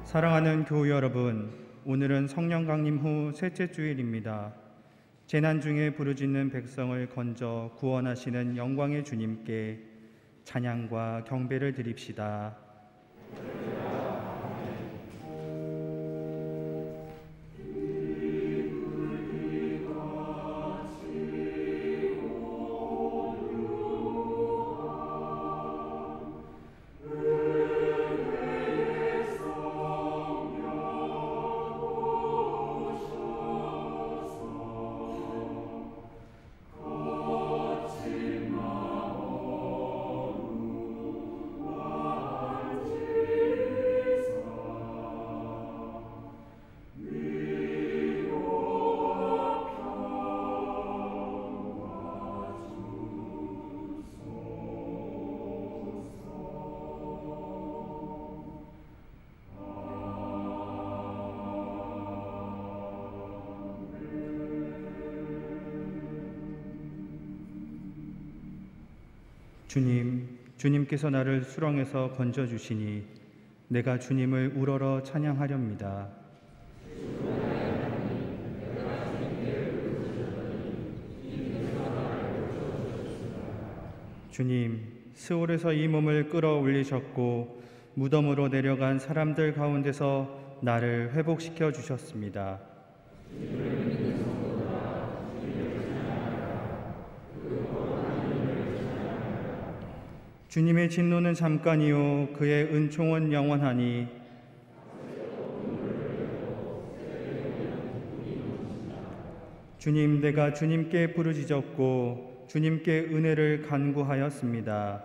사랑하는 교우 여러분, 오늘은 성령 강림 후 셋째 주일입니다. 재난 중에 부르짖는 백성을 건져 구원하시는 영광의 주님께 찬양과 경배를 드립시다. 주님께서 나를 수렁에서 건져주시니 내가 주님을 우러러 찬양하렵니다. 주님, 스올에서 이 몸을 끌어올리셨고 무덤으로 내려간 사람들 가운데서 나를 회복시켜 주셨습니다. 주님의 진노는 잠깐이요 그의 은총은 영원하니 주님, 내가 주님께 부르짖었고 주님께 은혜를 간구하였습니다.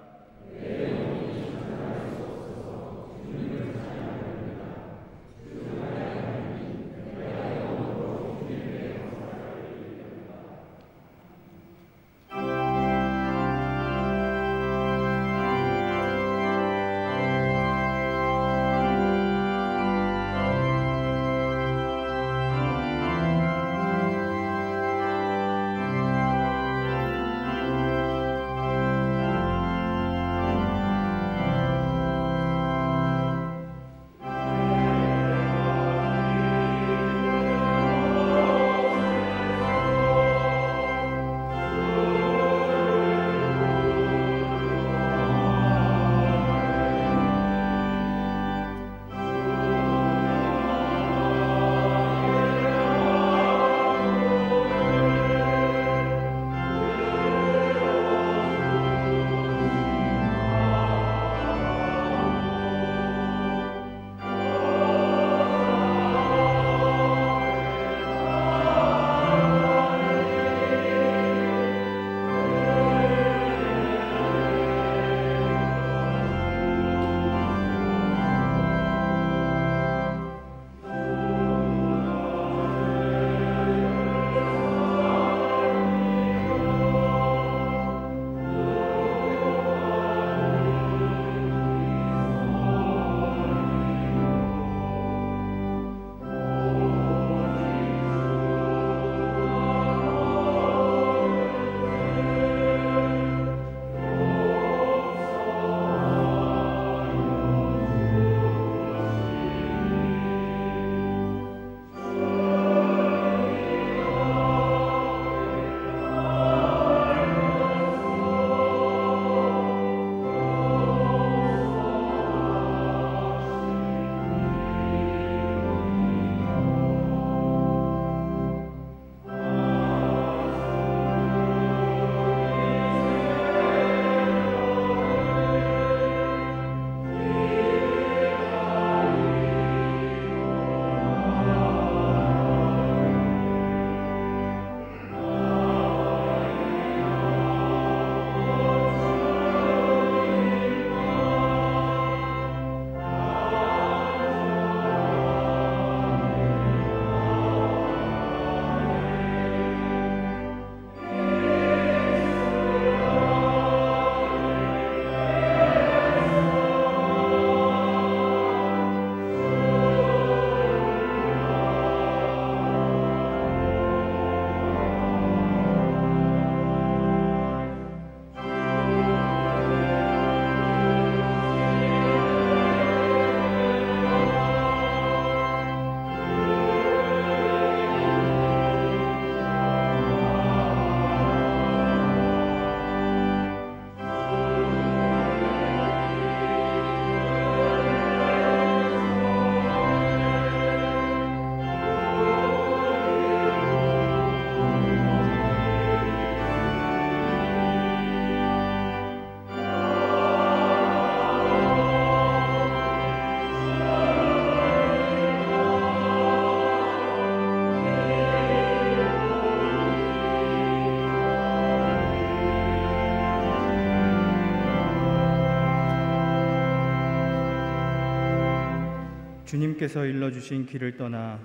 주님께서 일러주신 길을 떠나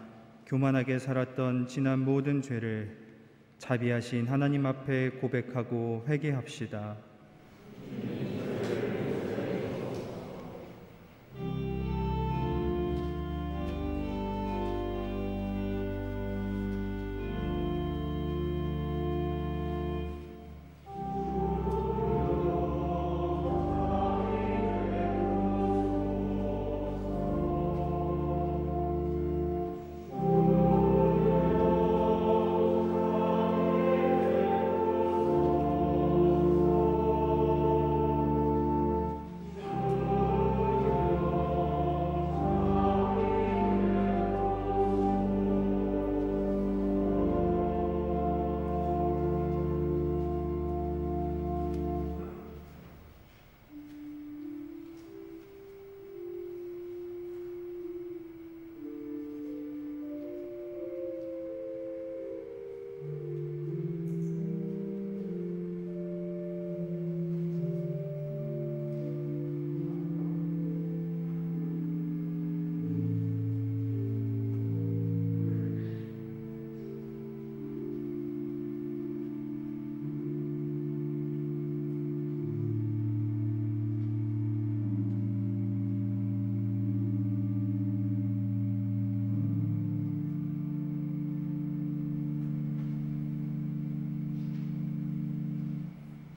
교만하게 살았던 지난 모든 죄를 자비하신 하나님 앞에 고백하고 회개합시다.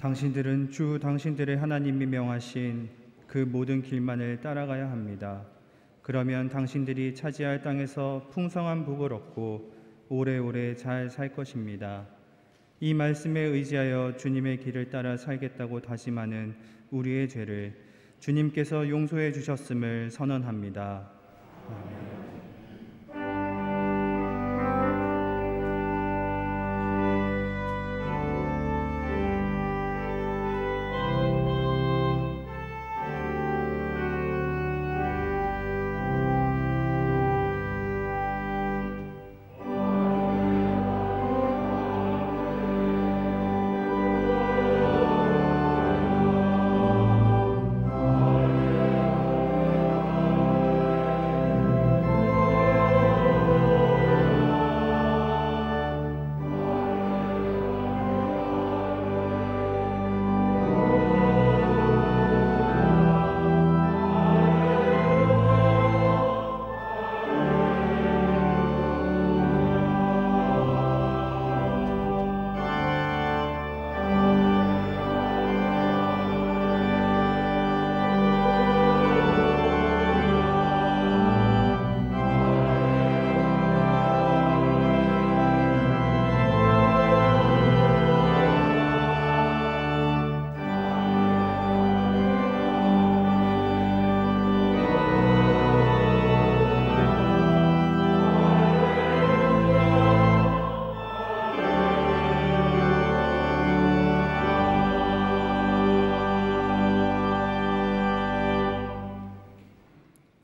당신들은 주 당신들의 하나님이 명하신 그 모든 길만을 따라가야 합니다. 그러면 당신들이 차지할 땅에서 풍성한 복을 얻고 오래오래 잘 살 것입니다. 이 말씀에 의지하여 주님의 길을 따라 살겠다고 다짐하는 우리의 죄를 주님께서 용서해 주셨음을 선언합니다. 아멘.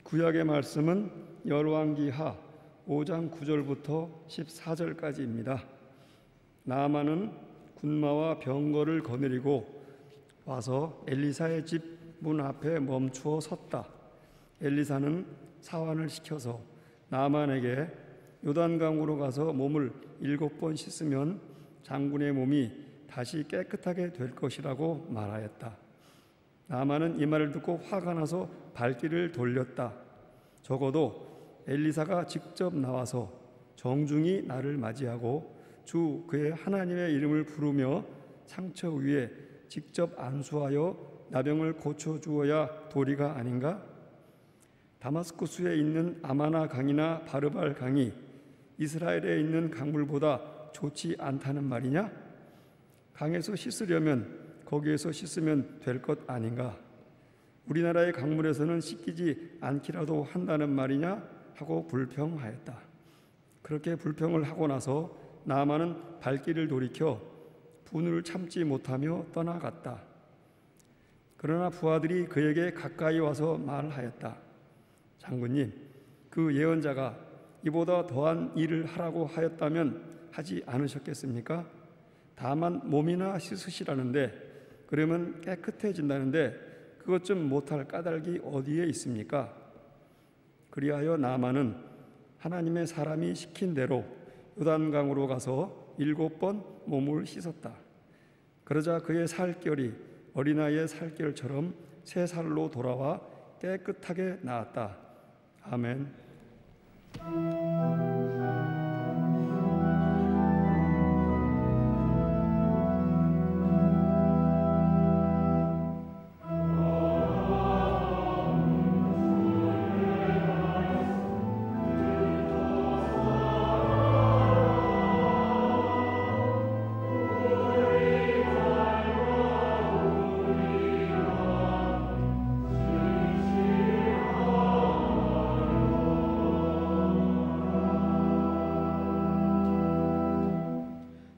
구약의 말씀은 열왕기하 5장 9절부터 14절까지입니다. 나아만은 군마와 병거를 거느리고 와서 엘리사의 집 문 앞에 멈추어 섰다. 엘리사는 사환을 시켜서 나아만에게 요단강으로 가서 몸을 7번 씻으면 장군의 몸이 다시 깨끗하게 될 것이라고 말하였다. 나아만은 이 말을 듣고 화가 나서 발길을 돌렸다. 적어도 엘리사가 직접 나와서 정중히 나를 맞이하고 주 그의 하나님의 이름을 부르며 상처 위에 직접 안수하여 나병을 고쳐주어야 도리가 아닌가? 다마스쿠스에 있는 아마나 강이나 바르발 강이 이스라엘에 있는 강물보다 좋지 않다는 말이냐? 강에서 씻으려면 거기에서 씻으면 될 것 아닌가? 우리나라의 강물에서는 씻기지 않기라도 한다는 말이냐? 하고 불평하였다. 그렇게 불평을 하고 나서 나아만은 발길을 돌이켜 분을 참지 못하며 떠나갔다. 그러나 부하들이 그에게 가까이 와서 말하였다. 장군님, 그 예언자가 이보다 더한 일을 하라고 하였다면 하지 않으셨겠습니까? 다만 몸이나 씻으시라는데, 그러면 깨끗해진다는데 그것 좀 못할 까닭이 어디에 있습니까? 그리하여 나만은 하나님의 사람이 시킨 대로 요단강으로 가서 7번 몸을 씻었다. 그러자 그의 살결이 어린아이의 살결처럼 새 살로 돌아와 깨끗하게 나았다. 아멘.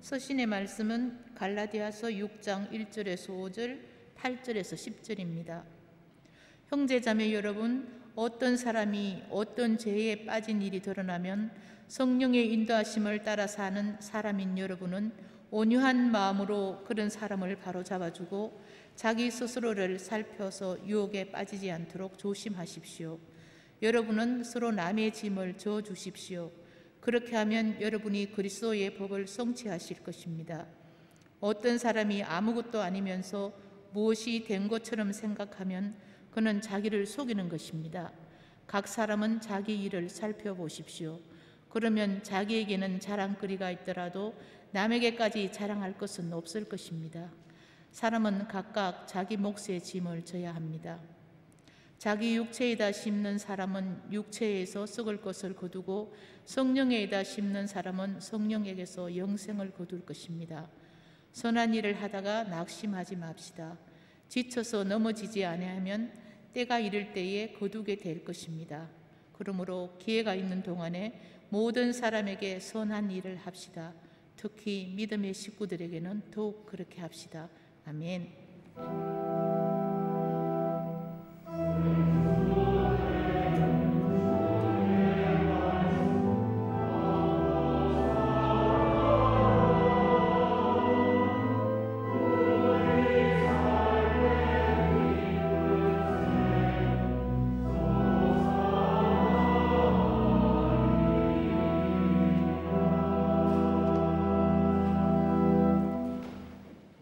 서신의 말씀은 갈라디아서 6장 1절에서 5절, 8절에서 10절입니다. 형제자매 여러분, 어떤 사람이 어떤 죄에 빠진 일이 드러나면 성령의 인도하심을 따라 사는 사람인 여러분은 온유한 마음으로 그런 사람을 바로잡아주고 자기 스스로를 살펴서 유혹에 빠지지 않도록 조심하십시오. 여러분은 서로 남의 짐을 져주십시오. 그렇게 하면 여러분이 그리스도의 법을 성취하실 것입니다. 어떤 사람이 아무것도 아니면서 무엇이 된 것처럼 생각하면 그는 자기를 속이는 것입니다. 각 사람은 자기 일을 살펴보십시오. 그러면 자기에게는 자랑거리가 있더라도 남에게까지 자랑할 것은 없을 것입니다. 사람은 각각 자기 몫의 짐을 져야 합니다. 자기 육체에다 심는 사람은 육체에서 썩을 것을 거두고 성령에다 심는 사람은 성령에게서 영생을 거둘 것입니다. 선한 일을 하다가 낙심하지 맙시다. 지쳐서 넘어지지 아니하면 때가 이를 때에 거두게 될 것입니다. 그러므로 기회가 있는 동안에 모든 사람에게 선한 일을 합시다. 특히 믿음의 식구들에게는 더욱 그렇게 합시다. 아멘.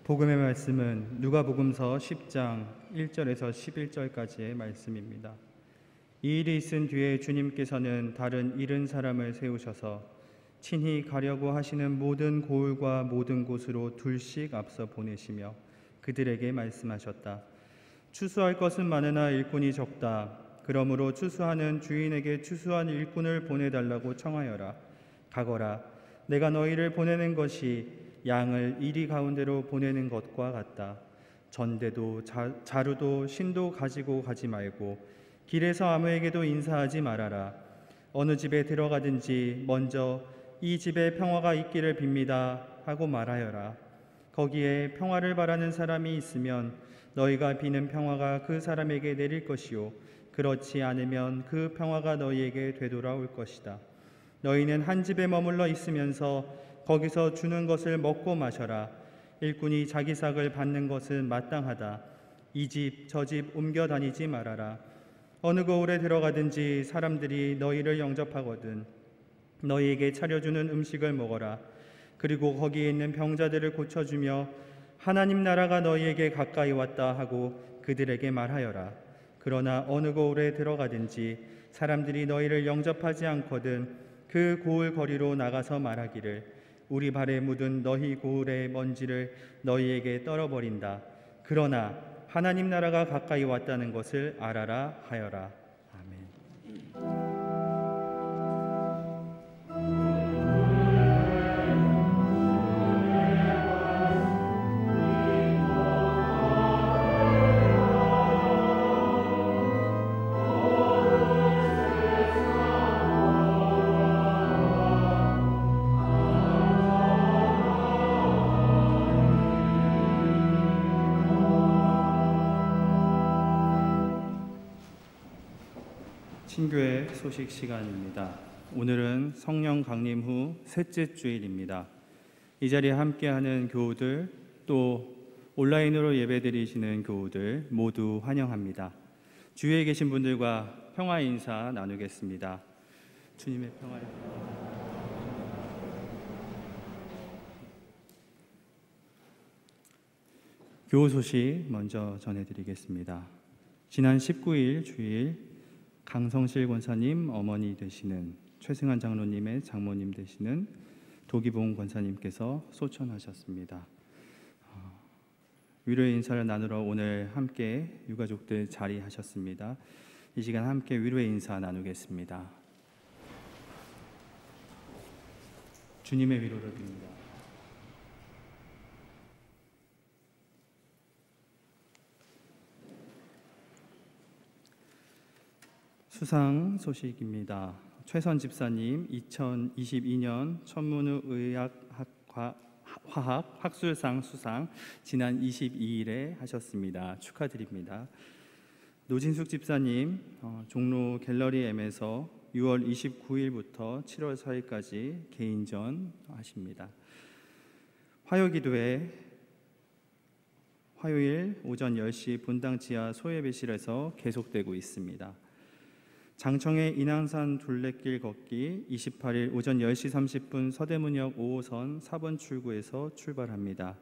복음의 말씀은 누가복음서 10장 1절에서 11절까지의 말씀입니다. 이 일이 있은 뒤에 주님께서는 다른 70사람을 세우셔서 친히 가려고 하시는 모든 고을과 모든 곳으로 둘씩 앞서 보내시며 그들에게 말씀하셨다. 추수할 것은 많으나 일꾼이 적다. 그러므로 추수하는 주인에게 추수한 일꾼을 보내달라고 청하여라. 가거라. 내가 너희를 보내는 것이 양을 이리 가운데로 보내는 것과 같다. 전대도 자루도 신도 가지고 가지 말고 길에서 아무에게도 인사하지 말아라. 어느 집에 들어가든지 먼저 이 집에 평화가 있기를 빕니다 하고 말하여라. 거기에 평화를 바라는 사람이 있으면 너희가 비는 평화가 그 사람에게 내릴 것이요 그렇지 않으면 그 평화가 너희에게 되돌아올 것이다. 너희는 한 집에 머물러 있으면서 거기서 주는 것을 먹고 마셔라. 일꾼이 자기 삭을 받는 것은 마땅하다. 이 집 저 집 옮겨 다니지 말아라. 어느 거울에 들어가든지 사람들이 너희를 영접하거든 너희에게 차려주는 음식을 먹어라. 그리고 거기에 있는 병자들을 고쳐주며 하나님 나라가 너희에게 가까이 왔다 하고 그들에게 말하여라. 그러나 어느 거울에 들어가든지 사람들이 너희를 영접하지 않거든 그 고울 거리로 나가서 말하기를 우리 발에 묻은 너희 고울의 먼지를 너희에게 떨어버린다. 그러나 하나님 나라가 가까이 왔다는 것을 알아라 하여라. 아멘. 신교회 소식 시간입니다. 오늘은 성령 강림 후 셋째 주일입니다. 이 자리에 함께하는 교우들 또 온라인으로 예배드리시는 교우들 모두 환영합니다. 주위에 계신 분들과 평화 인사 나누겠습니다. 주님의 평화를. 교우 소식 먼저 전해드리겠습니다. 지난 19일 주일 강성실 권사님 어머니 되시는 최승환 장로님의 장모님 되시는 도기봉 권사님께서 소천하셨습니다. 위로의 인사를 나누러 오늘 함께 유가족들 자리하셨습니다. 이 시간 함께 위로의 인사 나누겠습니다. 주님의 위로를 빕니다. 수상 소식입니다. 최선 집사님 2022년 천문의학과 화학 학술상 수상 지난 22일에 하셨습니다. 축하드립니다. 노진숙 집사님 종로 갤러리 M에서 6월 29일부터 7월 4일까지 개인전 하십니다. 화요기도회 화요일 오전 10시 본당 지하 소예배실에서 계속되고 있습니다. 장청의 인왕산 둘레길 걷기 28일 오전 10시 30분 서대문역 5호선 4번 출구에서 출발합니다.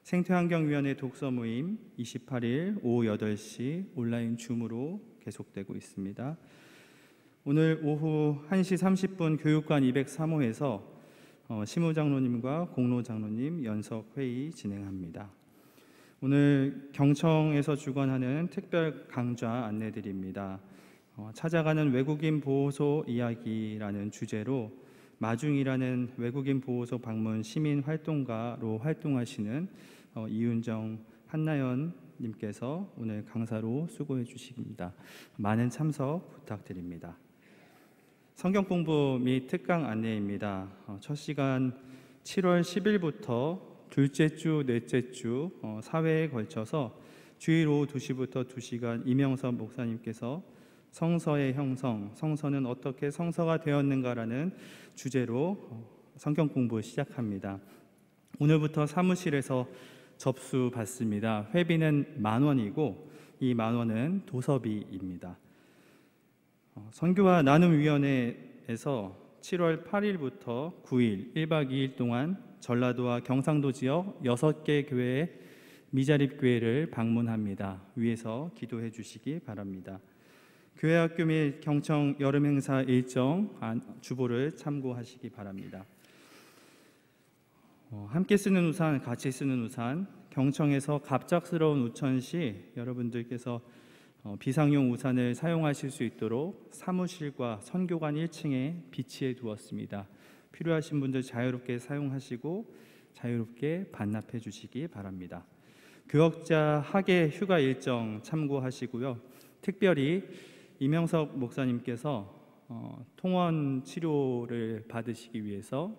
생태환경위원회 독서 모임 28일 오후 8시 온라인 줌으로 계속되고 있습니다. 오늘 오후 1시 30분 교육관 203호에서 시무장로님과 공로장로님 연석회의 진행합니다. 오늘 경청에서 주관하는 특별 강좌 안내드립니다. 찾아가는 외국인 보호소 이야기라는 주제로 마중이라는 외국인 보호소 방문 시민 활동가로 활동하시는 이윤정 한나연 님께서 오늘 강사로 수고해 주십니다. 많은 참석 부탁드립니다. 성경 공부 및 특강 안내입니다. 첫 시간 7월 10일부터 둘째 주, 넷째 주 4회에 걸쳐서 주일 오후 2시부터 2시간 이명섭 목사님께서 성서의 형성, 성서는 어떻게 성서가 되었는가라는 주제로 성경 공부 시작합니다. 오늘부터 사무실에서 접수 받습니다. 회비는 10,000원이고 이 10,000원은 도서비입니다. 선교와 나눔위원회에서 7월 8일부터 9일 1박 2일 동안 전라도와 경상도 지역 6개 교회의 미자립교회를 방문합니다. 위에서 기도해 주시기 바랍니다. 교회학교 및 경청 여름행사 일정 주보를 참고하시기 바랍니다. 함께 쓰는 우산, 같이 쓰는 우산, 경청에서 갑작스러운 우천 시 여러분들께서 비상용 우산을 사용하실 수 있도록 사무실과 선교관 1층에 비치해 두었습니다. 필요하신 분들 자유롭게 사용하시고 자유롭게 반납해 주시기 바랍니다. 교역자 학예 휴가 일정 참고하시고요. 특별히 이명석 목사님께서 통원 치료를 받으시기 위해서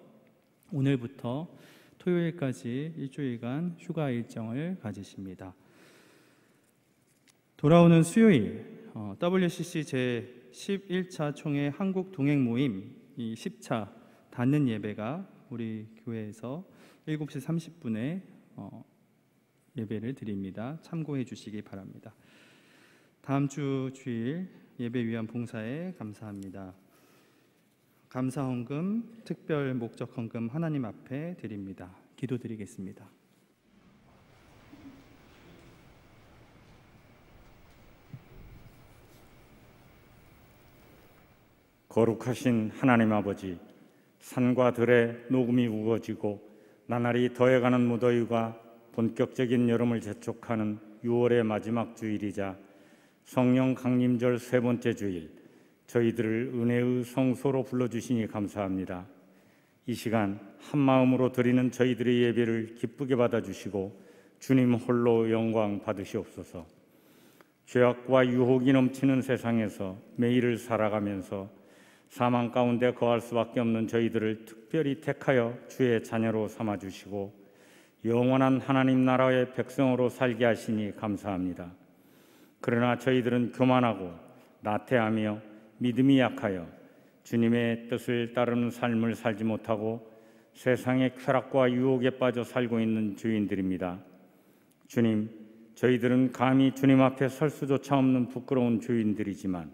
오늘부터 토요일까지 일주일간 휴가 일정을 가지십니다. 돌아오는 수요일 WCC 제11차 총회 한국 동행 모임 이 10차 닫는 예배가 우리 교회에서 7시 30분에 예배를 드립니다. 참고해 주시기 바랍니다. 다음 주 주일 예배 위한 봉사에 감사합니다. 감사 헌금, 특별 목적 헌금 하나님 앞에 드립니다. 기도드리겠습니다. 거룩하신 하나님 아버지, 산과 들에 녹음이 우거지고 나날이 더해가는 무더위가 본격적인 여름을 재촉하는 6월의 마지막 주일이자 성령 강림절 세 번째 주일, 저희들을 은혜의 성소로 불러주시니 감사합니다. 이 시간 한마음으로 드리는 저희들의 예배를 기쁘게 받아주시고 주님 홀로 영광 받으시옵소서. 죄악과 유혹이 넘치는 세상에서 매일을 살아가면서 사망 가운데 거할 수밖에 없는 저희들을 특별히 택하여 주의 자녀로 삼아주시고 영원한 하나님 나라의 백성으로 살게 하시니 감사합니다. 그러나 저희들은 교만하고 나태하며 믿음이 약하여 주님의 뜻을 따르는 삶을 살지 못하고 세상의 쾌락과 유혹에 빠져 살고 있는 주인들입니다. 주님, 저희들은 감히 주님 앞에 설 수조차 없는 부끄러운 죄인들이지만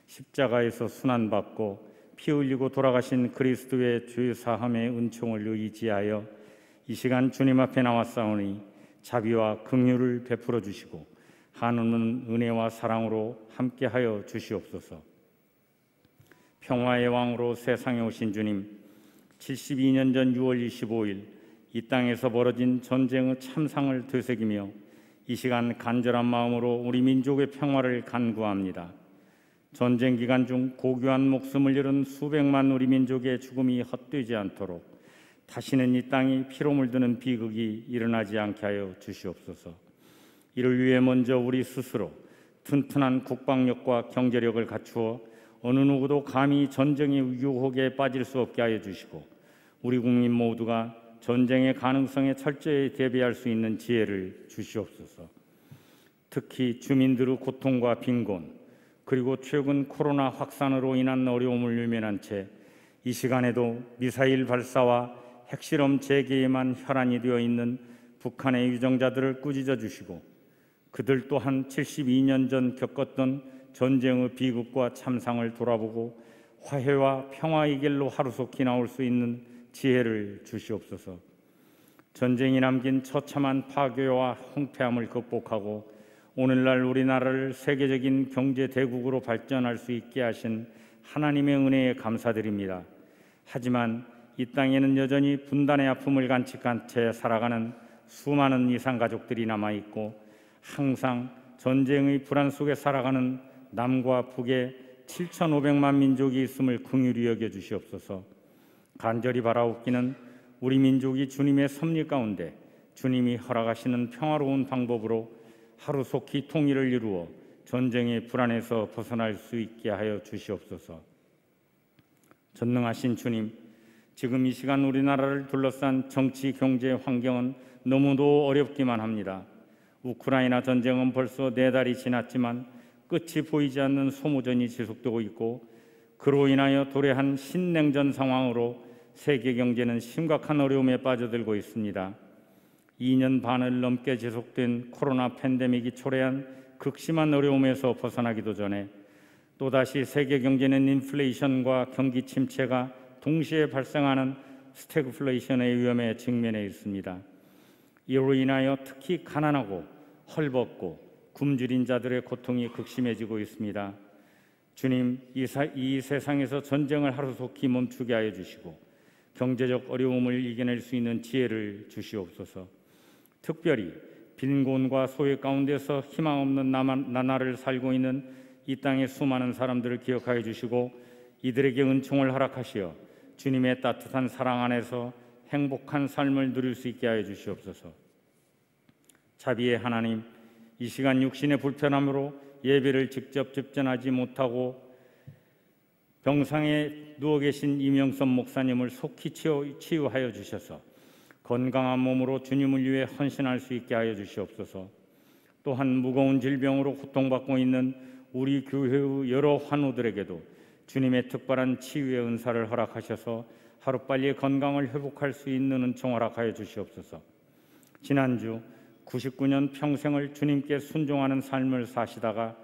십자가에서 순환받고 피 흘리고 돌아가신 그리스도의 죄 사함의 은총을 의지하여 이 시간 주님 앞에 나왔사오니 자비와 긍휼을 베풀어 주시고 한없는 은혜와 사랑으로 함께하여 주시옵소서. 평화의 왕으로 세상에 오신 주님, 72년 전 6월 25일 이 땅에서 벌어진 전쟁의 참상을 되새기며 이 시간 간절한 마음으로 우리 민족의 평화를 간구합니다. 전쟁 기간 중 고귀한 목숨을 잃은 수백만 우리 민족의 죽음이 헛되지 않도록 다시는 이 땅이 피로 물드는 비극이 일어나지 않게 하여 주시옵소서. 이를 위해 먼저 우리 스스로 튼튼한 국방력과 경제력을 갖추어 어느 누구도 감히 전쟁의 유혹에 빠질 수 없게 하여 주시고 우리 국민 모두가 전쟁의 가능성에 철저히 대비할 수 있는 지혜를 주시옵소서. 특히 주민들의 고통과 빈곤 그리고 최근 코로나 확산으로 인한 어려움을 외면한 채 이 시간에도 미사일 발사와 핵실험 재개에만 혈안이 되어 있는 북한의 유정자들을 꾸짖어 주시고 그들 또한 72년 전 겪었던 전쟁의 비극과 참상을 돌아보고 화해와 평화의 길로 하루속히 나올 수 있는 지혜를 주시옵소서. 전쟁이 남긴 처참한 파괴와 황폐함을 극복하고 오늘날 우리나라를 세계적인 경제 대국으로 발전할 수 있게 하신 하나님의 은혜에 감사드립니다. 하지만 이 땅에는 여전히 분단의 아픔을 간직한 채 살아가는 수많은 이산 가족들이 남아있고 항상 전쟁의 불안 속에 살아가는 남과 북의 7,500만 민족이 있음을 긍휼히 여겨 주시옵소서. 간절히 바라옵기는 우리 민족이 주님의 섭리 가운데 주님이 허락하시는 평화로운 방법으로 하루속히 통일을 이루어 전쟁의 불안에서 벗어날 수 있게 하여 주시옵소서. 전능하신 주님, 지금 이 시간 우리나라를 둘러싼 정치, 경제 환경은 너무도 어렵기만 합니다. 우크라이나 전쟁은 벌써 4달이 지났지만 끝이 보이지 않는 소모전이 지속되고 있고 그로 인하여 도래한 신냉전 상황으로 세계 경제는 심각한 어려움에 빠져들고 있습니다. 2년 반을 넘게 지속된 코로나 팬데믹이 초래한 극심한 어려움에서 벗어나기도 전에 또다시 세계 경제는 인플레이션과 경기 침체가 동시에 발생하는 스태그플레이션의 위험에 직면해 있습니다. 이로 인하여 특히 가난하고 헐벗고 굶주린 자들의 고통이 극심해지고 있습니다. 주님, 이 세상에서 전쟁을 하루속히 멈추게 하여 주시고 경제적 어려움을 이겨낼 수 있는 지혜를 주시옵소서. 특별히 빈곤과 소외 가운데서 희망 없는 나날을 살고 있는 이 땅의 수많은 사람들을 기억하여 주시고 이들에게 은총을 허락하시어 주님의 따뜻한 사랑 안에서 행복한 삶을 누릴 수 있게 하여 주시옵소서. 자비의 하나님, 이 시간 육신의 불편함으로 예배를 직접 집전하지 못하고 병상에 누워 계신 이명선 목사님을 속히 치유하여 주셔서 건강한 몸으로 주님을 위해 헌신할 수 있게 하여 주시옵소서. 또한 무거운 질병으로 고통받고 있는 우리 교회의 여러 환우들에게도 주님의 특별한 치유의 은사를 허락하셔서 하루빨리 건강을 회복할 수 있는 은총 허락하여 주시옵소서. 지난주 99년 평생을 주님께 순종하는 삶을 사시다가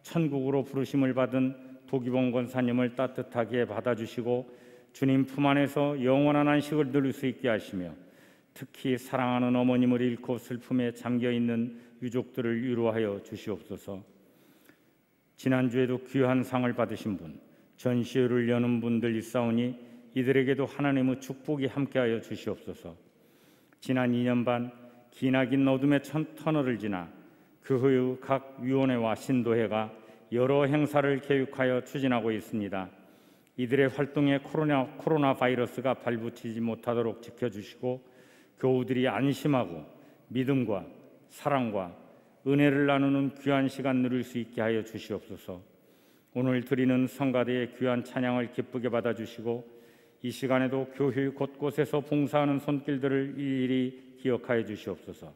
천국으로 부르심을 받은 도기봉 권사님을 따뜻하게 받아주시고 주님 품 안에서 영원한 안식을 누릴 수 있게 하시며 특히 사랑하는 어머님을 잃고 슬픔에 잠겨있는 유족들을 위로하여 주시옵소서. 지난주에도 귀한 상을 받으신 분, 전시회를 여는 분들 있사오니 이들에게도 하나님의 축복이 함께하여 주시옵소서. 지난 2년 반 기나긴 어둠의 터널을 지나 교회의 각 위원회와 신도회가 여러 행사를 계획하여 추진하고 있습니다. 이들의 활동에 코로나 바이러스가 발붙이지 못하도록 지켜주시고 교우들이 안심하고 믿음과 사랑과 은혜를 나누는 귀한 시간 누릴 수 있게 하여 주시옵소서. 오늘 드리는 성가대의 귀한 찬양을 기쁘게 받아주시고 이 시간에도 교회 곳곳에서 봉사하는 손길들을 일일이 기억하여 주시옵소서.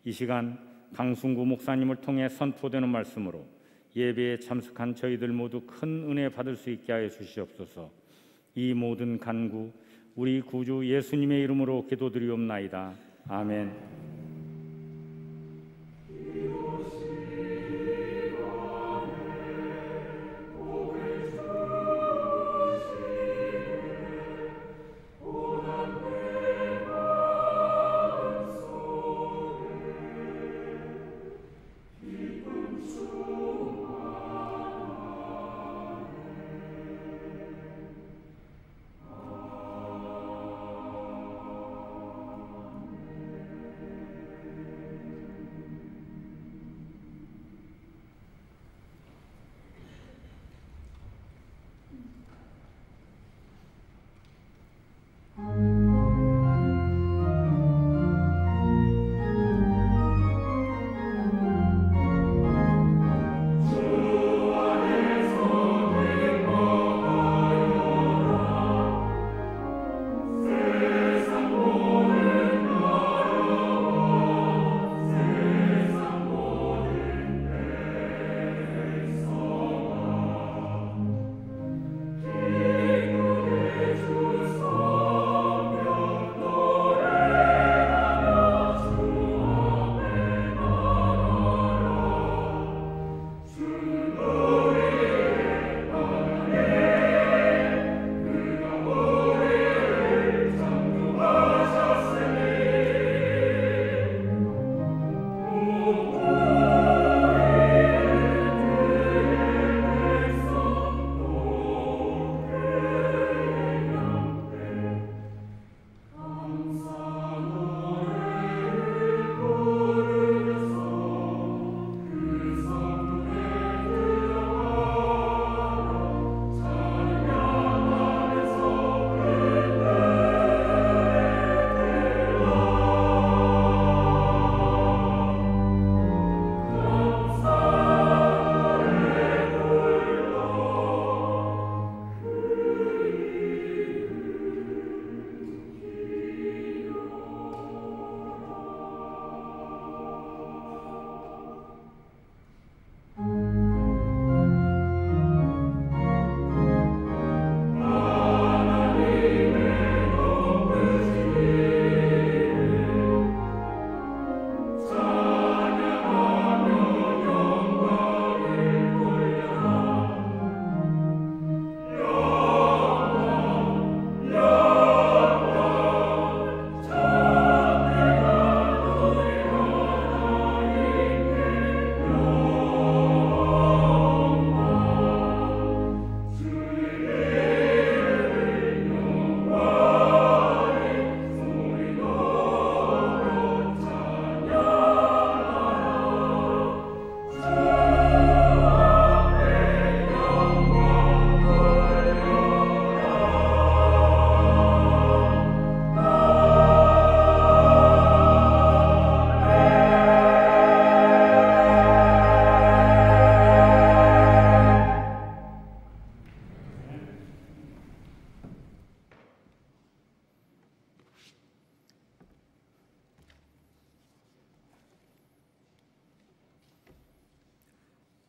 이 시간 강순구 목사님을 통해 선포되는 말씀으로 예배에 참석한 저희들 모두 큰 은혜 받을 수 있게 하여 주시옵소서. 이 모든 간구 우리 구주 예수님의 이름으로 기도드리옵나이다. 아멘.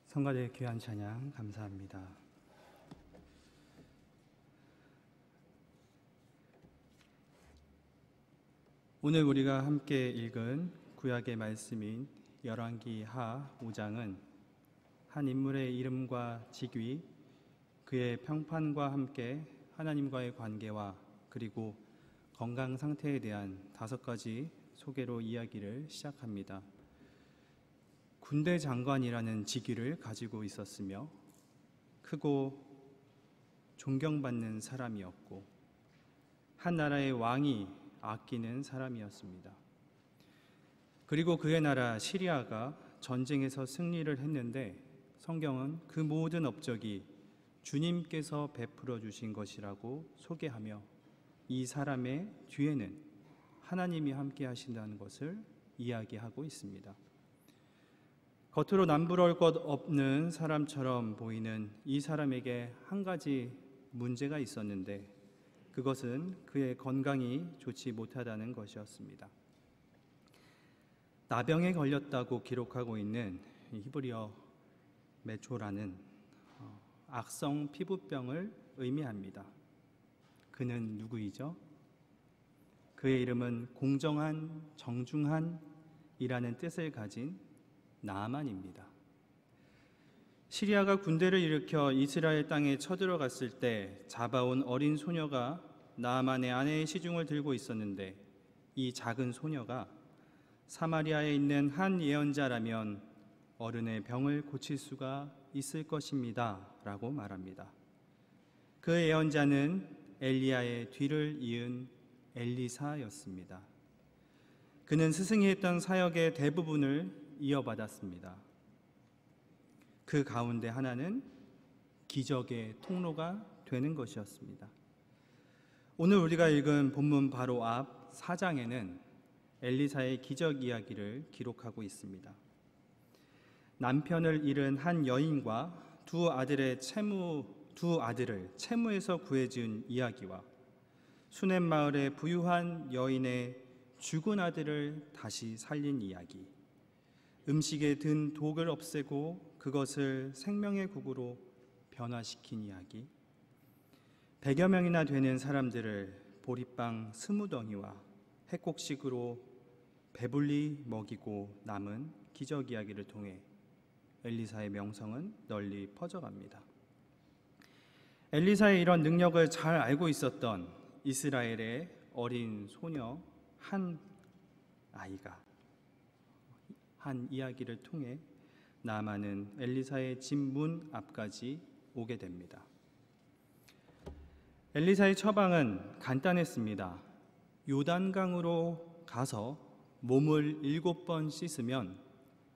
성가대 귀한 찬양 감사합니다. 오늘 우리가 함께 읽은 구약의 말씀인 열왕기 하 5장은 한 인물의 이름과 직위, 그의 평판과 함께 하나님과의 관계와 그리고 건강 상태에 대한 5가지 소개로 이야기를 시작합니다. 군대 장관이라는 직위를 가지고 있었으며 크고 존경받는 사람이었고 한 나라의 왕이 아끼는 사람이었습니다. 그리고 그의 나라 시리아가 전쟁에서 승리를 했는데 성경은 그 모든 업적이 주님께서 베풀어 주신 것이라고 소개하며 이 사람의 뒤에는 하나님이 함께 하신다는 것을 이야기하고 있습니다. 겉으로 남부러울 것 없는 사람처럼 보이는 이 사람에게 한 가지 문제가 있었는데 그것은 그의 건강이 좋지 못하다는 것이었습니다. 나병에 걸렸다고 기록하고 있는 히브리어 메초라는 악성 피부병을 의미합니다. 그는 누구이죠? 그의 이름은 공정한, 정중한이라는 뜻을 가진 나아만입니다. 시리아가 군대를 일으켜 이스라엘 땅에 쳐들어갔을 때 잡아온 어린 소녀가 나아만의 아내의 시중을 들고 있었는데 이 작은 소녀가 사마리아에 있는 한 예언자라면 어른의 병을 고칠 수가 있을 것입니다 라고 말합니다. 그 예언자는 엘리야의 뒤를 이은 엘리사였습니다. 그는 스승이 했던 사역의 대부분을 이어받았습니다. 그 가운데 하나는 기적의 통로가 되는 것이었습니다. 오늘 우리가 읽은 본문 바로 앞 4장에는 엘리사의 기적 이야기를 기록하고 있습니다. 남편을 잃은 한 여인과 두 아들을 채무에서 구해준 이야기와 수넴 마을의 부유한 여인의 죽은 아들을 다시 살린 이야기, 음식에 든 독을 없애고 그것을 생명의 국으로 변화시킨 이야기, 100여 명이나 되는 사람들을 보리빵 20덩이와 핵곡식으로 배불리 먹이고 남은 기적 이야기를 통해 엘리사의 명성은 널리 퍼져갑니다. 엘리사의 이런 능력을 잘 알고 있었던 이스라엘의 어린 소녀 한 아이가 한 이야기를 통해 나아만은 엘리사의 집 문 앞까지 오게 됩니다. 엘리사의 처방은 간단했습니다. 요단강으로 가서 몸을 7번 씻으면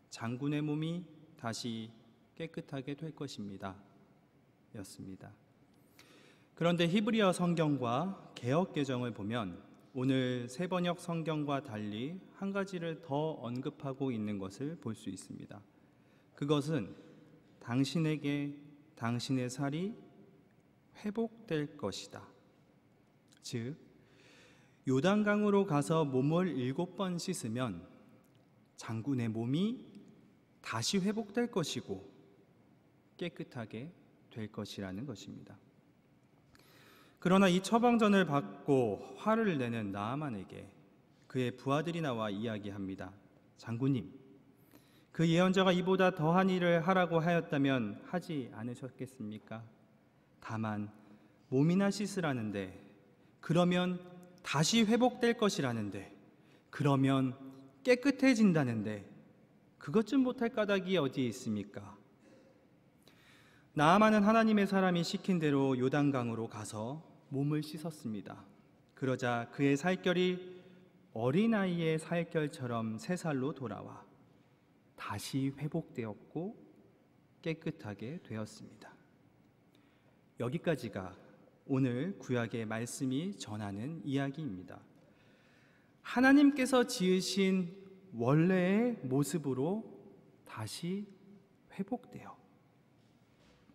장군의 몸이 다시 깨끗하게 될 것입니다. 였습니다. 그런데 히브리어 성경과 개역 개정을 보면 오늘 세번역 성경과 달리 한 가지를 더 언급하고 있는 것을 볼 수 있습니다. 그것은 당신에게 당신의 살이 회복될 것이다. 즉 요단강으로 가서 몸을 7번 씻으면 장군의 몸이 다시 회복될 것이고 깨끗하게 될 것이라는 것입니다. 그러나 이 처방전을 받고 화를 내는 나아만에게 그의 부하들이 나와 이야기합니다. 장군님, 그 예언자가 이보다 더한 일을 하라고 하였다면 하지 않으셨겠습니까? 다만 몸이나 씻으라는데, 그러면 다시 회복될 것이라는데, 그러면 깨끗해진다는데 그것 좀 못할 까닭이 어디에 있습니까? 나아만은 하나님의 사람이 시킨 대로 요단강으로 가서 몸을 씻었습니다. 그러자 그의 살결이 어린아이의 살결처럼 새 살로 돌아와 다시 회복되었고 깨끗하게 되었습니다. 여기까지가 오늘 구약의 말씀이 전하는 이야기입니다. 하나님께서 지으신 원래의 모습으로 다시 회복되어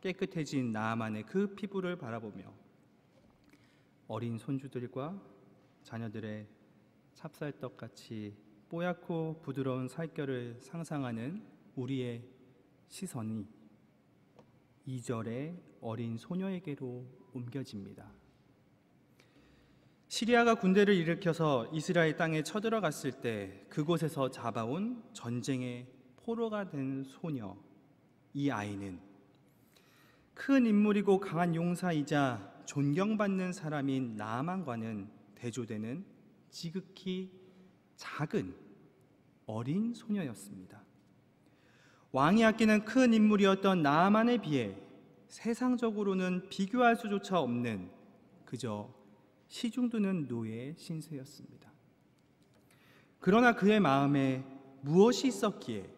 깨끗해진 나아만의 그 피부를 바라보며 어린 손주들과 자녀들의 찹쌀떡같이 뽀얗고 부드러운 살결을 상상하는 우리의 시선이 2절의 어린 소녀에게로 옮겨집니다. 시리아가 군대를 일으켜서 이스라엘 땅에 쳐들어갔을 때 그곳에서 잡아온 전쟁의 포로가 된 소녀, 이 아이는 큰 인물이고 강한 용사이자 존경받는 사람인 나아만과는 대조되는 지극히 작은 어린 소녀였습니다. 왕이 아끼는 큰 인물이었던 나아만에 비해 세상적으로는 비교할 수조차 없는 그저 시중드는 노예의 신세였습니다. 그러나 그의 마음에 무엇이 있었기에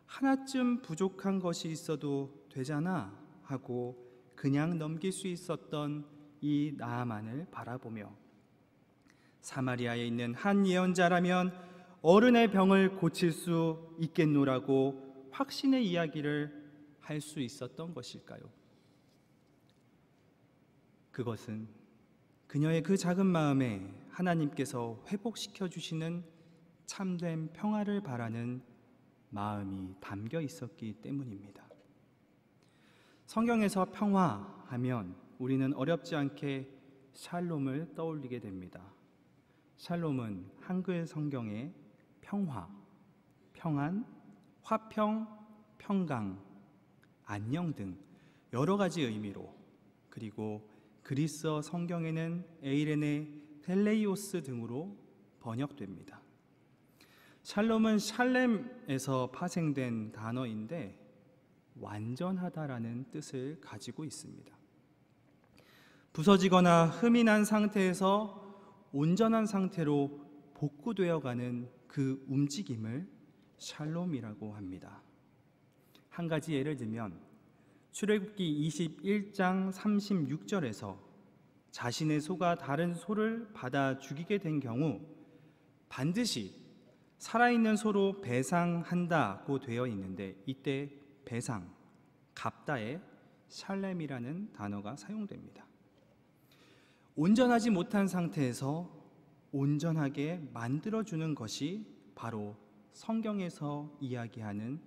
하나쯤 부족한 것이 있어도 되잖아 하고 그냥 넘길 수 있었던 이 나아만을 바라보며 사마리아에 있는 한 예언자라면 어른의 병을 고칠 수 있겠노라고 확신의 이야기를 할 수 있었던 것일까요? 그것은 그녀의 그 작은 마음에 하나님께서 회복시켜 주시는 참된 평화를 바라는 마음이 담겨 있었기 때문입니다. 성경에서 평화하면 우리는 어렵지 않게 샬롬을 떠올리게 됩니다. 샬롬은 한글 성경의 평화, 평안, 화평, 평강, 안녕 등 여러 가지 의미로, 그리고 그리스어 성경에는 에이레네, 텔레이오스 등으로 번역됩니다. 샬롬은 샬렘에서 파생된 단어인데 완전하다라는 뜻을 가지고 있습니다. 부서지거나 흠이 난 상태에서 온전한 상태로 복구되어가는 그 움직임을 샬롬이라고 합니다. 한 가지 예를 들면 출애굽기 21장 36절에서 자신의 소가 다른 소를 받아 죽이게 된 경우 반드시 살아있는 소로 배상한다고 되어 있는데, 이때 배상, 갑다에 샬렘이라는 단어가 사용됩니다. 온전하지 못한 상태에서 온전하게 만들어주는 것이 바로 성경에서 이야기하는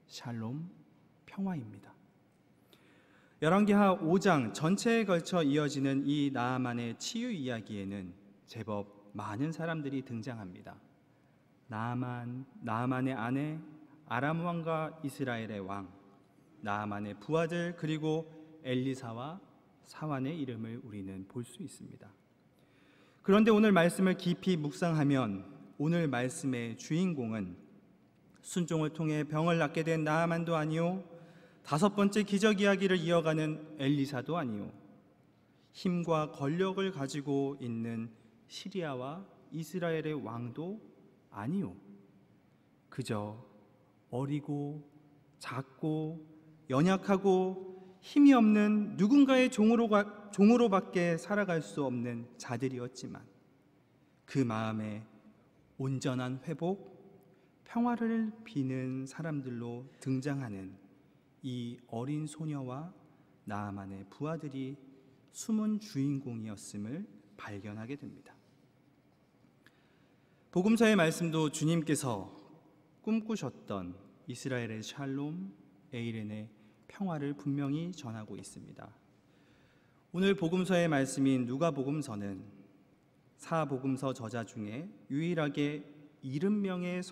샬롬, 평화입니다. 열왕기하 5장 전체에 걸쳐 이어지는 이 나아만의 치유 이야기에는 제법 많은 사람들이 등장합니다. 나아만의 아내, 아람 왕과 이스라엘의 왕, 나아만의 부하들, 그리고 엘리사와 사환의 이름을 우리는 볼 수 있습니다. 그런데 오늘 말씀을 깊이 묵상하면 오늘 말씀의 주인공은 순종을 통해 병을 낫게 된 나아만도 아니요, 5번째 기적 이야기를 이어가는 엘리사도 아니요, 힘과 권력을 가지고 있는 시리아와 이스라엘의 왕도 아니요, 그저 어리고 작고 연약하고 힘이 없는 누군가의 종으로밖에 살아갈 수 없는 자들이었지만 그 마음에 온전한 회복, 평화를 비는 사람들로 등장하는 이 어린 소녀와 나아만의 부하들이 숨은 주인공이었음을 발견하게 됩니다. 복음서의 말씀도 주님께서 꿈꾸셨던 이스라엘의 샬롬, 에이렌의 평화를 분명히 전하고 있습니다. 오늘 복음서의 말씀인 누가복음서는 사복음서 저자 중에 유일하게 70명의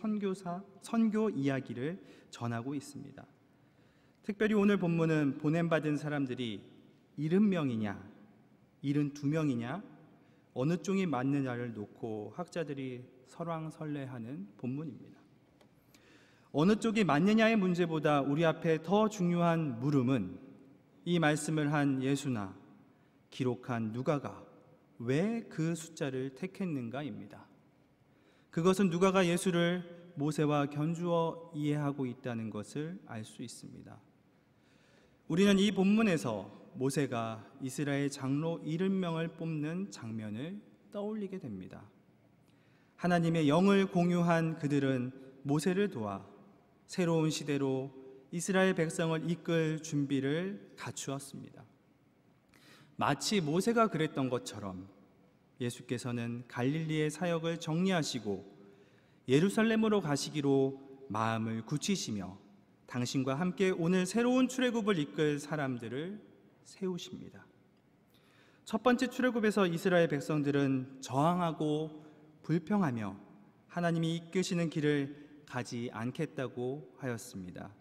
선교 이야기를 전하고 있습니다. 특별히 오늘 본문은 보냄받은 사람들이 70명이냐 72명이냐 어느 쪽이 맞느냐를 놓고 학자들이 설왕설래하는 본문입니다. 어느 쪽이 맞느냐의 문제보다 우리 앞에 더 중요한 물음은 이 말씀을 한 예수나 기록한 누가가 왜 그 숫자를 택했는가입니다. 그것은 누가가 예수를 모세와 견주어 이해하고 있다는 것을 알 수 있습니다. 우리는 이 본문에서 모세가 이스라엘 장로 70명을 뽑는 장면을 떠올리게 됩니다. 하나님의 영을 공유한 그들은 모세를 도와 새로운 시대로 이스라엘 백성을 이끌 준비를 갖추었습니다. 마치 모세가 그랬던 것처럼 예수께서는 갈릴리의 사역을 정리하시고 예루살렘으로 가시기로 마음을 굳히시며 당신과 함께 오늘 새로운 출애굽을 이끌 사람들을 세우십니다. 첫 번째 출애굽에서 이스라엘 백성들은 저항하고 불평하며 하나님이 이끄시는 길을 가지 않겠다고 하였습니다.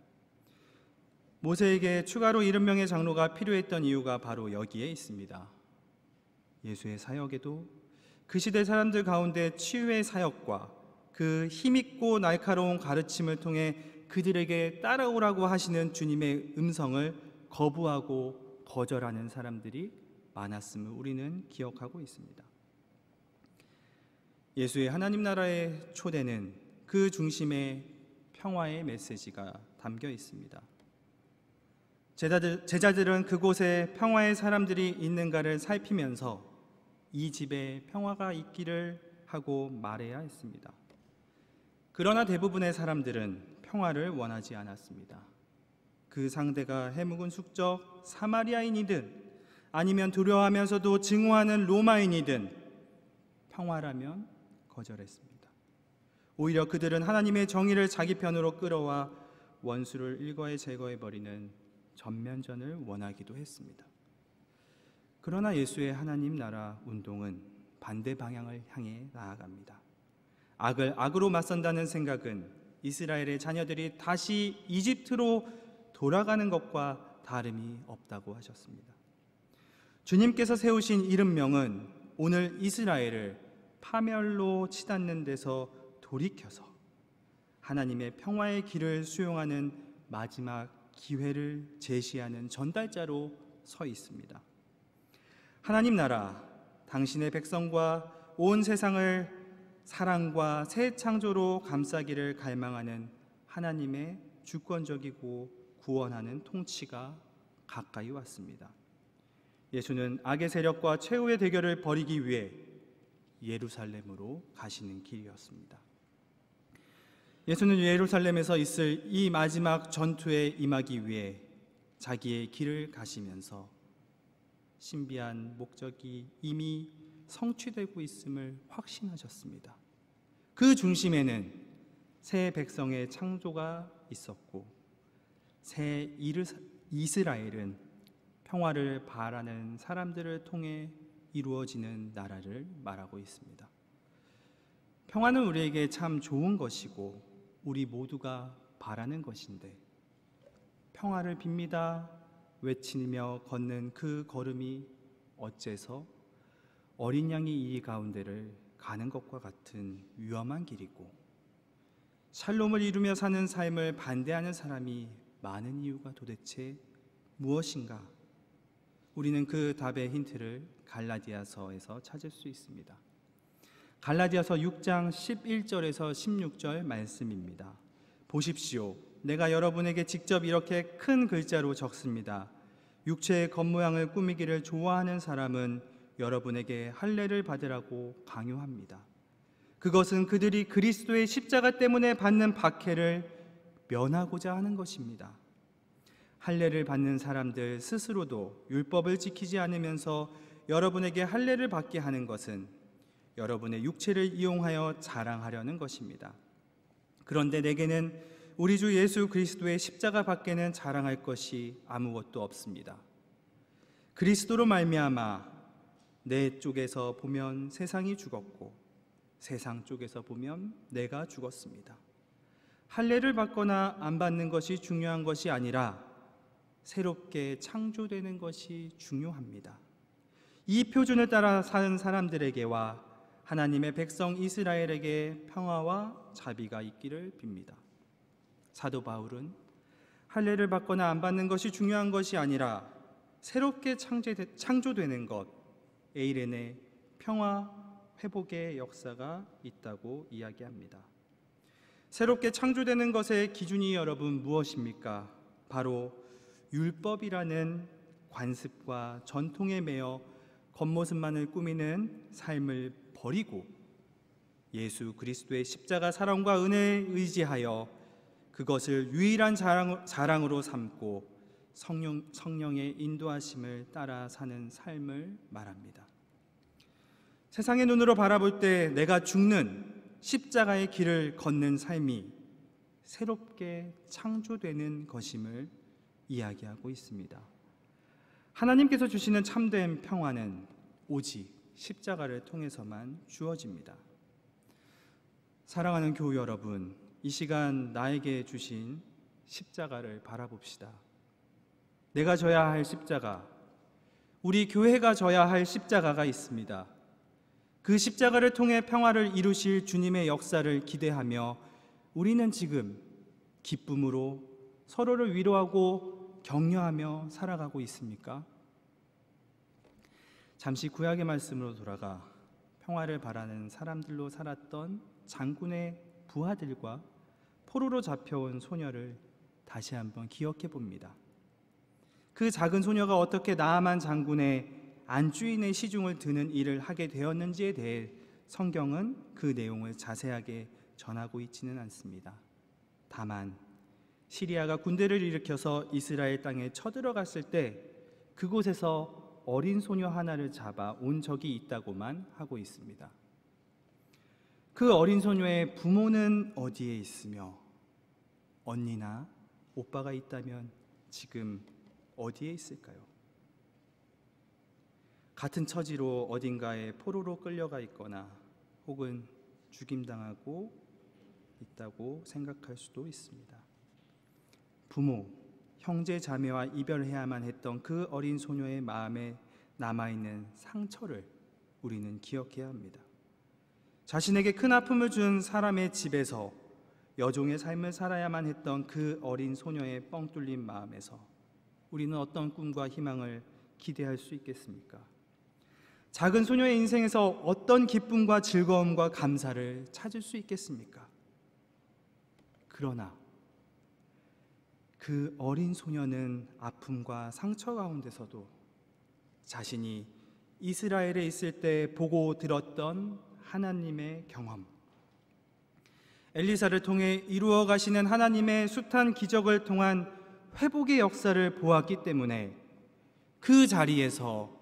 모세에게 추가로 70명의 장로가 필요했던 이유가 바로 여기에 있습니다. 예수의 사역에도 그 시대 사람들 가운데 치유의 사역과 그 힘있고 날카로운 가르침을 통해 그들에게 따라오라고 하시는 주님의 음성을 거부하고 거절하는 사람들이 많았음을 우리는 기억하고 있습니다. 예수의 하나님 나라의 초대는 그 중심에 평화의 메시지가 담겨 있습니다. 제자들은 그곳에 평화의 사람들이 있는가를 살피면서 이 집에 평화가 있기를 하고 말해야 했습니다. 그러나 대부분의 사람들은 평화를 원하지 않았습니다. 그 상대가 해묵은 숙적 사마리아인이든 아니면 두려워하면서도 증오하는 로마인이든 평화라면 거절했습니다. 오히려 그들은 하나님의 정의를 자기 편으로 끌어와 원수를 일거에 제거해버리는 전면전을 원하기도 했습니다. 그러나 예수의 하나님 나라 운동은 반대 방향을 향해 나아갑니다. 악을 악으로 맞선다는 생각은 이스라엘의 자녀들이 다시 이집트로 돌아가는 것과 다름이 없다고 하셨습니다. 주님께서 세우신 70명은 오늘 이스라엘을 파멸로 치닫는 데서 돌이켜서 하나님의 평화의 길을 수용하는 마지막 기회를 제시하는 전달자로 서 있습니다. 하나님 나라, 당신의 백성과 온 세상을 사랑과 새 창조로 감싸기를 갈망하는 하나님의 주권적이고 구원하는 통치가 가까이 왔습니다. 예수는 악의 세력과 최후의 대결을 벌이기 위해 예루살렘으로 가시는 길이었습니다. 예수는 예루살렘에서 있을 이 마지막 전투에 임하기 위해 자기의 길을 가시면서 신비한 목적이 이미 성취되고 있음을 확신하셨습니다. 그 중심에는 새 백성의 창조가 있었고 새 이스라엘은 평화를 바라는 사람들을 통해 이루어지는 나라를 말하고 있습니다. 평화는 우리에게 참 좋은 것이고 우리 모두가 바라는 것인데 평화를 빕니다 외치며 걷는 그 걸음이 어째서 어린 양이 이 가운데를 가는 것과 같은 위험한 길이고 샬롬을 이루며 사는 삶을 반대하는 사람이 많은 이유가 도대체 무엇인가? 우리는 그 답의 힌트를 갈라디아서에서 찾을 수 있습니다. 갈라디아서 6장 11절에서 16절 말씀입니다. 보십시오. 내가 여러분에게 직접 이렇게 큰 글자로 적습니다. 육체의 겉모양을 꾸미기를 좋아하는 사람은 여러분에게 할례를 받으라고 강요합니다. 그것은 그들이 그리스도의 십자가 때문에 받는 박해를 면하고자 하는 것입니다. 할례를 받는 사람들 스스로도 율법을 지키지 않으면서 여러분에게 할례를 받게 하는 것은 여러분의 육체를 이용하여 자랑하려는 것입니다. 그런데 내게는 우리 주 예수 그리스도의 십자가 밖에는 자랑할 것이 아무것도 없습니다. 그리스도로 말미암아 내 쪽에서 보면 세상이 죽었고 세상 쪽에서 보면 내가 죽었습니다. 할례를 받거나 안 받는 것이 중요한 것이 아니라 새롭게 창조되는 것이 중요합니다. 이 표준을 따라 사는 사람들에게와 하나님의 백성 이스라엘에게 평화와 자비가 있기를 빕니다. 사도 바울은 할례를 받거나 안 받는 것이 중요한 것이 아니라 새롭게 창조되는 것, 에이렌의 평화 회복의 역사가 있다고 이야기합니다. 새롭게 창조되는 것의 기준이 여러분 무엇입니까? 바로 율법이라는 관습과 전통에 매여 겉모습만을 꾸미는 삶을 버리고 예수 그리스도의 십자가 사랑과 은혜에 의지하여 그것을 유일한 자랑으로 삼고 성령의 인도하심을 따라 사는 삶을 말합니다. 세상의 눈으로 바라볼 때 내가 죽는 십자가의 길을 걷는 삶이 새롭게 창조되는 것임을 이야기하고 있습니다. 하나님께서 주시는 참된 평화는 오직 십자가를 통해서만 주어집니다. 사랑하는 교우 여러분, 이 시간 나에게 주신 십자가를 바라봅시다. 내가 져야 할 십자가, 우리 교회가 져야 할 십자가가 있습니다. 그 십자가를 통해 평화를 이루실 주님의 역사를 기대하며 우리는 지금 기쁨으로 서로를 위로하고 격려하며 살아가고 있습니까? 잠시 구약의 말씀으로 돌아가 평화를 바라는 사람들로 살았던 장군의 부하들과 포로로 잡혀온 소녀를 다시 한번 기억해 봅니다. 그 작은 소녀가 어떻게 나아만 장군의 안주인의 시중을 드는 일을 하게 되었는지에 대해 성경은 그 내용을 자세하게 전하고 있지는 않습니다. 다만 시리아가 군대를 일으켜서 이스라엘 땅에 쳐들어갔을 때 그곳에서 어린 소녀 하나를 잡아 온 적이 있다고만 하고 있습니다. 그 어린 소녀의 부모는 어디에 있으며 언니나 오빠가 있다면 지금 어디에 있을까요? 같은 처지로 어딘가에 포로로 끌려가 있거나 혹은 죽임당하고 있다고 생각할 수도 있습니다. 부모, 형제, 자매와 이별해야만 했던 그 어린 소녀의 마음에 남아있는 상처를 우리는 기억해야 합니다. 자신에게 큰 아픔을 준 사람의 집에서 여종의 삶을 살아야만 했던 그 어린 소녀의 뻥 뚫린 마음에서 우리는 어떤 꿈과 희망을 기대할 수 있겠습니까? 작은 소녀의 인생에서 어떤 기쁨과 즐거움과 감사를 찾을 수 있겠습니까? 그러나 그 어린 소녀는 아픔과 상처 가운데서도 자신이 이스라엘에 있을 때 보고 들었던 하나님의 경험, 엘리사를 통해 이루어 가시는 하나님의 숱한 기적을 통한 회복의 역사를 보았기 때문에 그 자리에서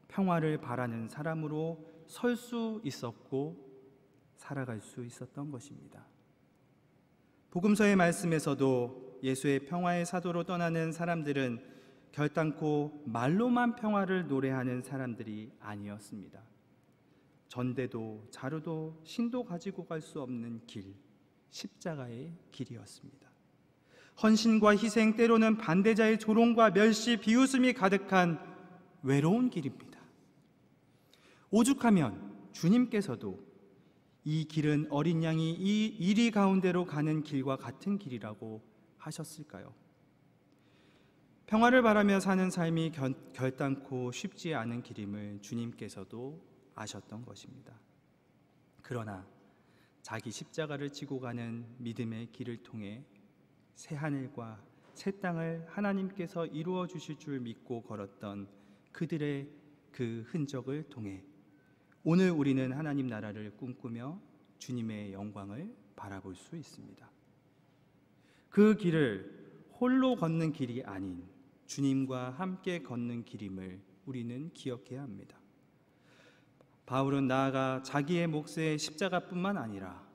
평화를 바라는 사람으로 설 수 있었고 살아갈 수 있었던 것입니다. 복음서의 말씀에서도 예수의 평화의 사도로 떠나는 사람들은 결단코 말로만 평화를 노래하는 사람들이 아니었습니다. 전대도 자루도 신도 가지고 갈 수 없는 길, 십자가의 길이었습니다. 헌신과 희생, 때로는 반대자의 조롱과 멸시, 비웃음이 가득한 외로운 길입니다. 오죽하면 주님께서도 이 길은 어린 양이 이 이리 가운데로 가는 길과 같은 길이라고 하셨을까요? 평화를 바라며 사는 삶이 결단코 쉽지 않은 길임을 주님께서도 아셨던 것입니다. 그러나 자기 십자가를 지고 가는 믿음의 길을 통해 새 하늘과 새 땅을 하나님께서 이루어 주실 줄 믿고 걸었던 그들의 그 흔적을 통해 오늘 우리는 하나님 나라를 꿈꾸며 주님의 영광을 바라볼 수 있습니다. 그 길을 홀로 걷는 길이 아닌 주님과 함께 걷는 길임을 우리는 기억해야 합니다. 바울은 나아가 자기의 몫의 십자가뿐만 아니라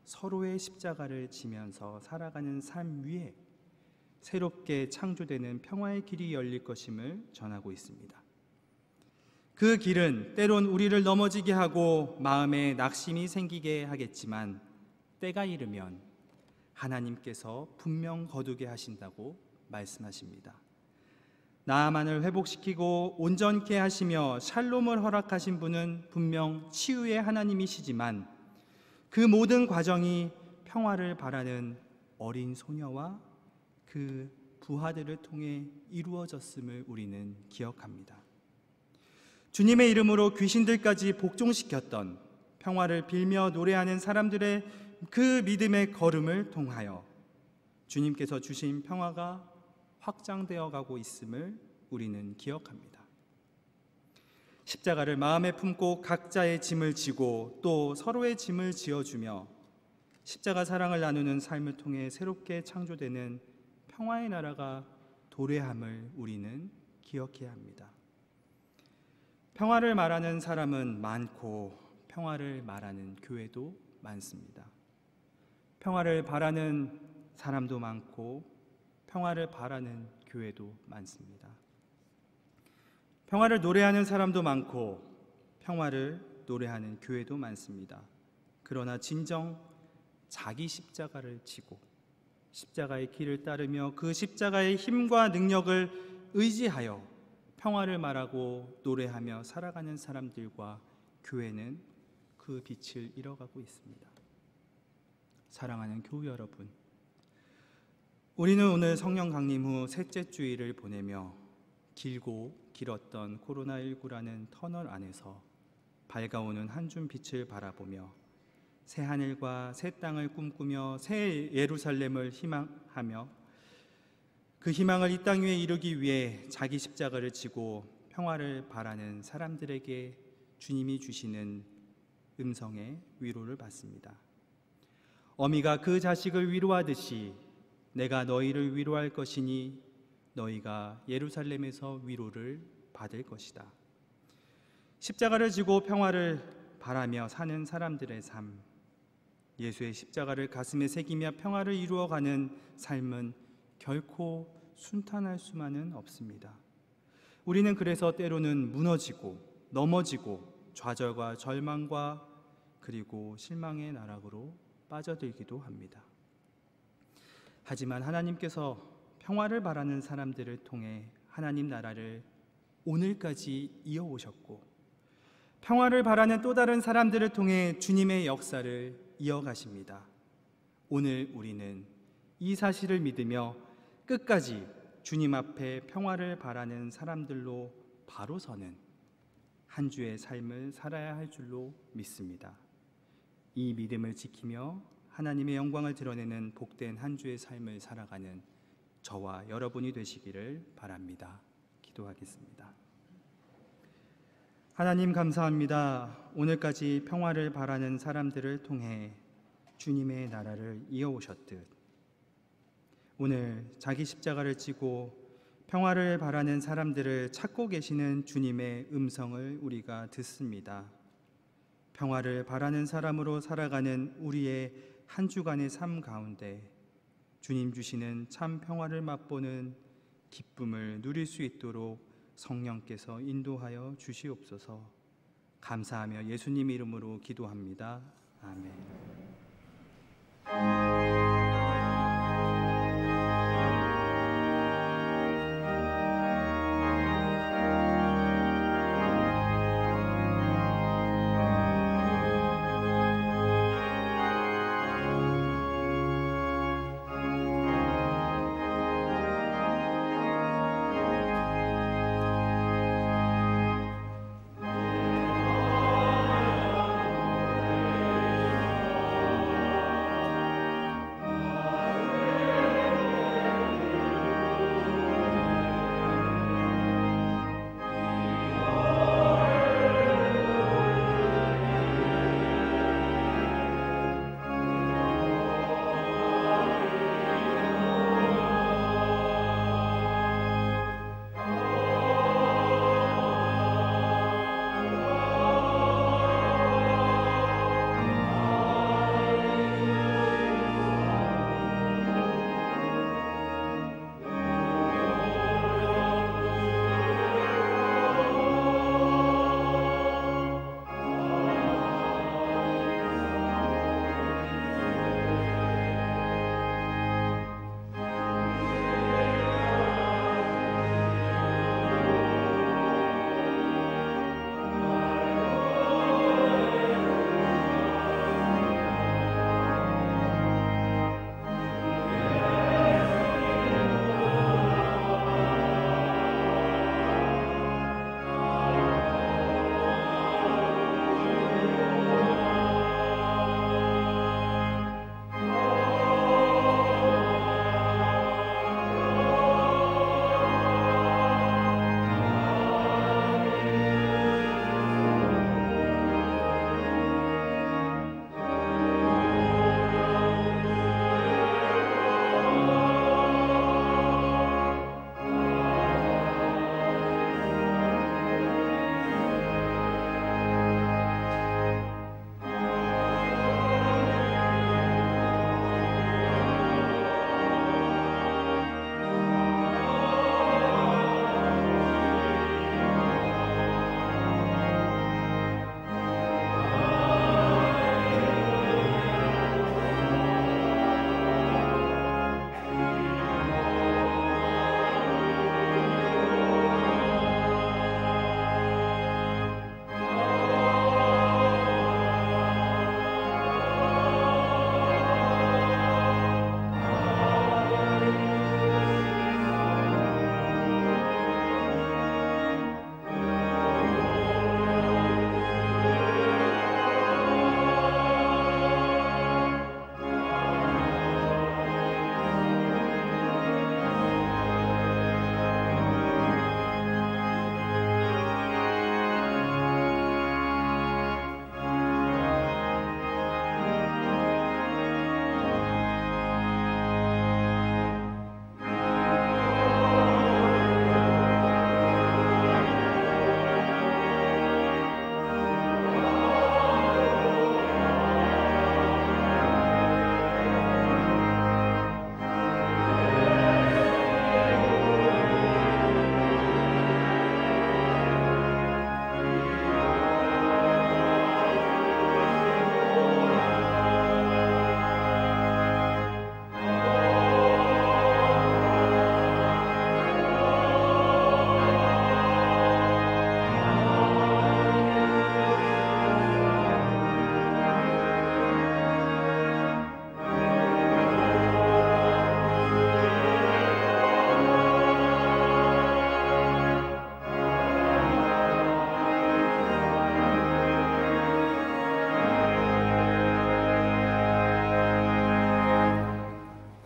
서로의 십자가를 지면서 살아가는 삶 위에 새롭게 창조되는 평화의 길이 열릴 것임을 전하고 있습니다. 그 길은 때론 우리를 넘어지게 하고 마음에 낙심이 생기게 하겠지만 때가 이르면 하나님께서 분명 거두게 하신다고 말씀하십니다. 나아만을 회복시키고 온전케 하시며 샬롬을 허락하신 분은 분명 치유의 하나님이시지만 그 모든 과정이 평화를 바라는 어린 소녀와 그 부하들을 통해 이루어졌음을 우리는 기억합니다. 주님의 이름으로 귀신들까지 복종시켰던 평화를 빌며 노래하는 사람들의 그 믿음의 걸음을 통하여 주님께서 주신 평화가 확장되어 가고 있음을 우리는 기억합니다. 십자가를 마음에 품고 각자의 짐을 지고 또 서로의 짐을 지어주며 십자가 사랑을 나누는 삶을 통해 새롭게 창조되는 평화의 나라가 도래함을 우리는 기억해야 합니다. 평화를 말하는 사람은 많고 평화를 말하는 교회도 많습니다. 평화를 바라는 사람도 많고 평화를 바라는 교회도 많습니다. 평화를 노래하는 사람도 많고 평화를 노래하는 교회도 많습니다. 그러나 진정 자기 십자가를 지고 십자가의 길을 따르며 그 십자가의 힘과 능력을 의지하여 평화를 말하고 노래하며 살아가는 사람들과 교회는 그 빛을 잃어가고 있습니다. 사랑하는 교우 여러분, 우리는 오늘 성령 강림 후 셋째 주일을 보내며 길고 길었던 코로나19라는 터널 안에서 밝아오는 한줌 빛을 바라보며 새 하늘과 새 땅을 꿈꾸며 새 예루살렘을 희망하며 그 희망을 이 땅 위에 이루기 위해 자기 십자가를 지고 평화를 바라는 사람들에게 주님이 주시는 음성의 위로를 받습니다. 어미가 그 자식을 위로하듯이 내가 너희를 위로할 것이니 너희가 예루살렘에서 위로를 받을 것이다. 십자가를 지고 평화를 바라며 사는 사람들의 삶, 예수의 십자가를 가슴에 새기며 평화를 이루어가는 삶은 결코 순탄할 수만은 없습니다. 우리는 그래서 때로는 무너지고 넘어지고 좌절과 절망과 그리고 실망의 나락으로 빠져들기도 합니다. 하지만 하나님께서 평화를 바라는 사람들을 통해 하나님 나라를 오늘까지 이어오셨고 평화를 바라는 또 다른 사람들을 통해 주님의 역사를 이어가십니다. 오늘 우리는 이 사실을 믿으며 끝까지 주님 앞에 평화를 바라는 사람들로 바로 서는 한 주의 삶을 살아야 할 줄로 믿습니다. 이 믿음을 지키며 하나님의 영광을 드러내는 복된 한 주의 삶을 살아가는 저와 여러분이 되시기를 바랍니다. 기도하겠습니다. 하나님 감사합니다. 오늘까지 평화를 바라는 사람들을 통해 주님의 나라를 이어오셨듯 오늘 자기 십자가를 지고 평화를 바라는 사람들을 찾고 계시는 주님의 음성을 우리가 듣습니다. 평화를 바라는 사람으로 살아가는 우리의 한 주간의 삶 가운데 주님 주시는 참 평화를 맛보는 기쁨을 누릴 수 있도록 성령께서 인도하여 주시옵소서. 감사하며 예수님 이름으로 기도합니다. 아멘.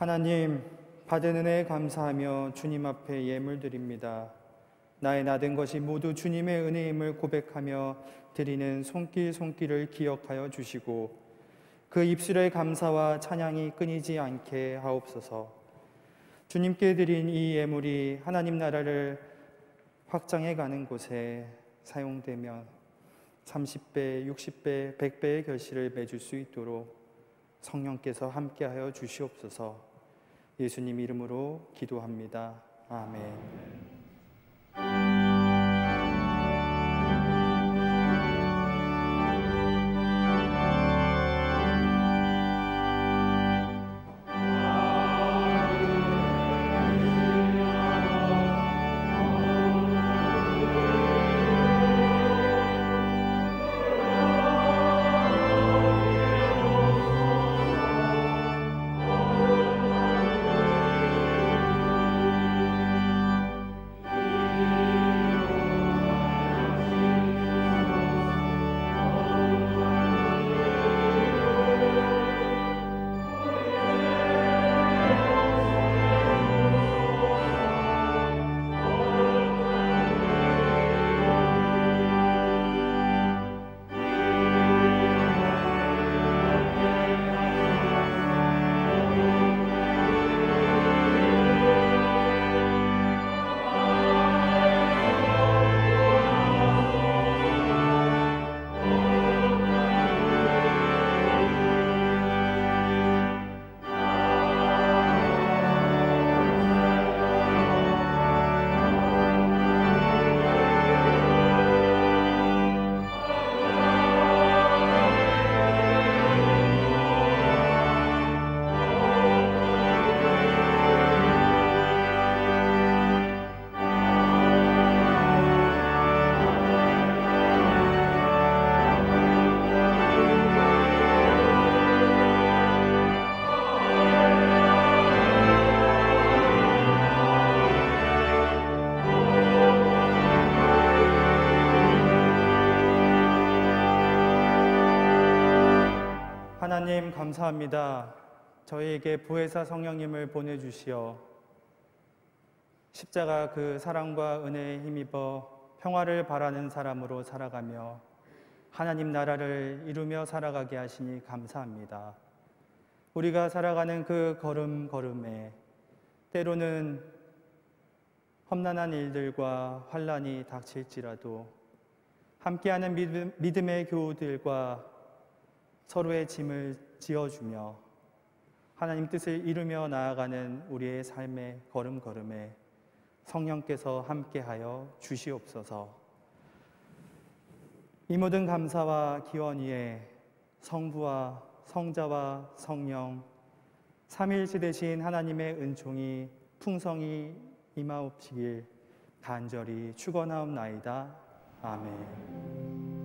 하나님, 받은 은혜에 감사하며 주님 앞에 예물 드립니다. 나의 나된 것이 모두 주님의 은혜임을 고백하며 드리는 손길을 기억하여 주시고 그 입술의 감사와 찬양이 끊이지 않게 하옵소서. 주님께 드린 이 예물이 하나님 나라를 확장해 가는 곳에 사용되면 30배, 60배, 100배의 결실을 맺을 수 있도록 성령께서 함께하여 주시옵소서. 예수님 이름으로 기도합니다. 아멘. 하나님 감사합니다. 저희에게 보혜사 성령님을 보내주시어 십자가 그 사랑과 은혜에 힘입어 평화를 바라는 사람으로 살아가며 하나님 나라를 이루며 살아가게 하시니 감사합니다. 우리가 살아가는 그 걸음걸음에 때로는 험난한 일들과 환난이 닥칠지라도 함께하는 믿음의 교우들과 서로의 짐을 지어주며 하나님 뜻을 이루며 나아가는 우리의 삶의 걸음걸음에 성령께서 함께하여 주시옵소서. 이 모든 감사와 기원 위에 성부와 성자와 성령 삼위일체 되신 하나님의 은총이 풍성히 임하옵시길 간절히 축원하옵나이다. 아멘.